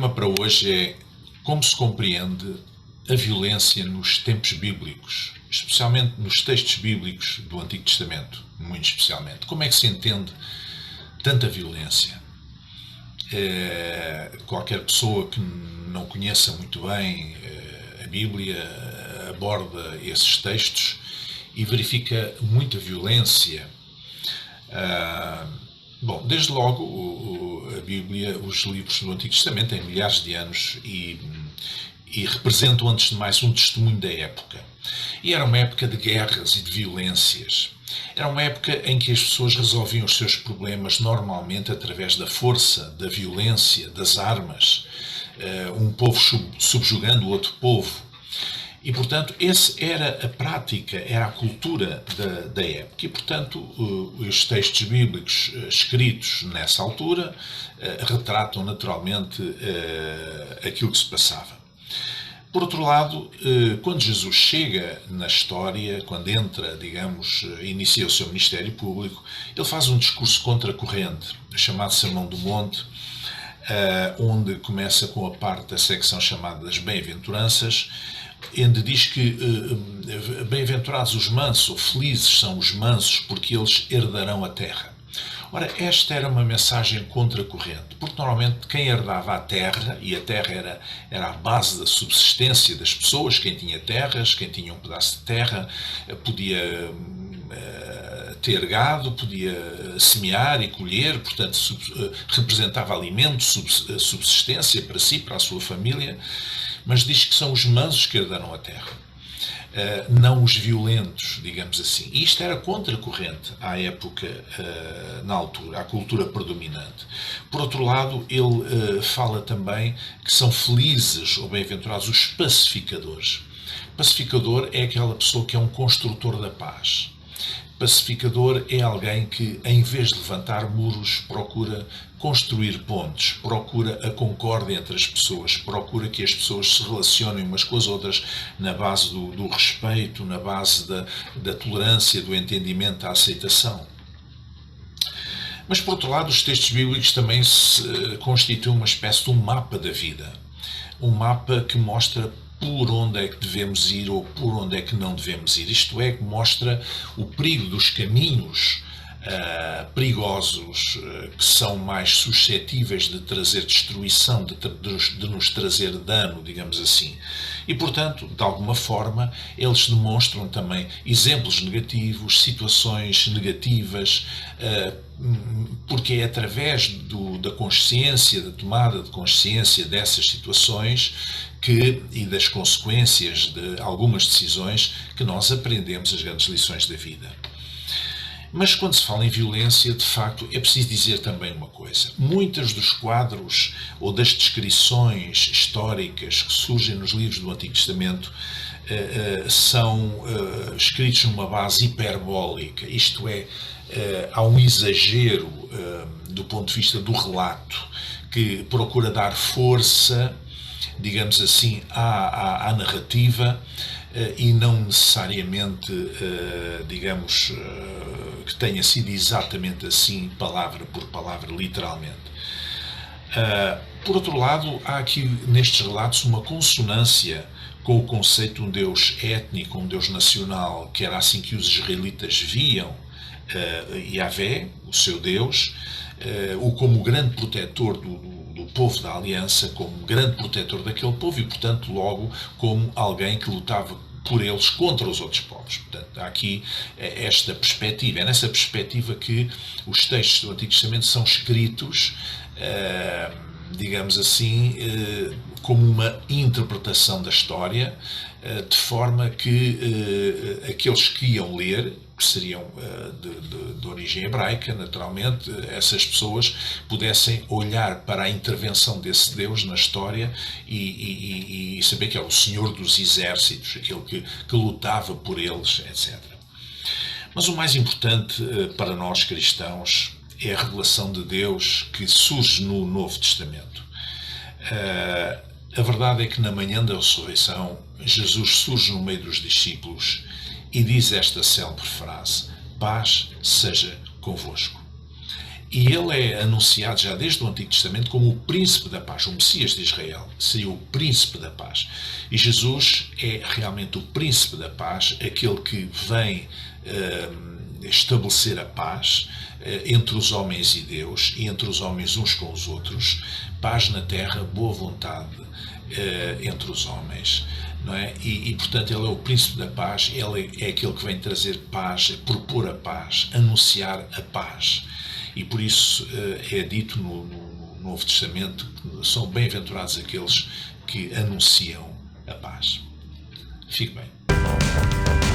tema para hoje é como se compreende a violência nos tempos bíblicos, especialmente nos textos bíblicos do Antigo Testamento, muito especialmente. Como é que se entende tanta violência? Qualquer pessoa que não conheça muito bem a Bíblia aborda esses textos e verifica muita violência. Bom, desde logo a Bíblia, os livros do Antigo Testamento têm milhares de anos e representam, antes de mais, um testemunho da época. E era uma época de guerras e de violências. Era uma época em que as pessoas resolviam os seus problemas normalmente através da força, da violência, das armas. Um povo subjugando o outro povo. E, portanto, essa era a prática, era a cultura da época. E, portanto, os textos bíblicos escritos nessa altura retratam naturalmente aquilo que se passava. Por outro lado, quando Jesus chega na história, quando entra, digamos, inicia o seu ministério público, ele faz um discurso contracorrente, chamado Sermão do Monte, onde começa com a parte da secção chamada das Bem-aventuranças, onde diz que bem-aventurados os mansos, ou felizes são os mansos, porque eles herdarão a terra. Ora, esta era uma mensagem contracorrente, porque normalmente quem herdava a terra, e a terra era a base da subsistência das pessoas, quem tinha terras, quem tinha um pedaço de terra, podia ter gado, podia semear e colher, portanto representava alimento, subsistência para si, para a sua família, mas diz que são os mansos que herdarão a terra. Não os violentos, digamos assim. E isto era contracorrente à época, na altura, à cultura predominante. Por outro lado, ele fala também que são felizes ou bem-aventurados os pacificadores. Pacificador é aquela pessoa que é um construtor da paz. Pacificador é alguém que, em vez de levantar muros, procura construir pontes, procura a concórdia entre as pessoas, procura que as pessoas se relacionem umas com as outras na base do respeito, na base da tolerância, do entendimento, da aceitação. Mas, por outro lado, os textos bíblicos também constituem uma espécie de um mapa da vida. Um mapa que mostra por onde é que devemos ir ou por onde é que não devemos ir. Isto é, que mostra o perigo dos caminhos perigosos, que são mais suscetíveis de trazer destruição, de nos trazer dano, digamos assim. E, portanto, de alguma forma, eles demonstram também exemplos negativos, situações negativas, porque é através da consciência, da tomada de consciência dessas situações e das consequências de algumas decisões que nós aprendemos as grandes lições da vida. Mas quando se fala em violência, de facto, é preciso dizer também uma coisa. Muitos dos quadros ou das descrições históricas que surgem nos livros do Antigo Testamento são escritos numa base hiperbólica, isto é, há um exagero do ponto de vista do relato, que procura dar força, digamos assim, à narrativa, e não necessariamente, digamos, que tenha sido exatamente assim, palavra por palavra, literalmente. Por outro lado, há aqui nestes relatos uma consonância com o conceito de um Deus étnico, um Deus nacional, que era assim que os israelitas viam Yahvé, o seu Deus, como grande protetor do povo da aliança, como grande protetor daquele povo e, portanto, logo como alguém que lutava por eles contra os outros povos. Portanto, há aqui esta perspectiva. É nessa perspectiva que os textos do Antigo Testamento são escritos, digamos assim, como uma interpretação da história, de forma que aqueles que iam ler, que seriam de origem hebraica, naturalmente, essas pessoas pudessem olhar para a intervenção desse Deus na história e saber que é o Senhor dos Exércitos, aquele que lutava por eles, etc. Mas o mais importante para nós cristãos é a revelação de Deus que surge no Novo Testamento. A verdade é que na manhã da ressurreição, Jesus surge no meio dos discípulos e diz esta célebre frase: paz seja convosco. E ele é anunciado já desde o Antigo Testamento como o príncipe da paz, o Messias de Israel, seria o príncipe da paz. E Jesus é realmente o príncipe da paz, aquele que vem estabelecer a paz entre os homens e Deus, e entre os homens uns com os outros, paz na terra, boa vontade entre os homens. Não é? Portanto, ele é o príncipe da paz, ele é aquele que vem trazer paz, propor a paz, anunciar a paz. E por isso é dito no Novo Testamento que são bem-aventurados aqueles que anunciam a paz. Fique bem.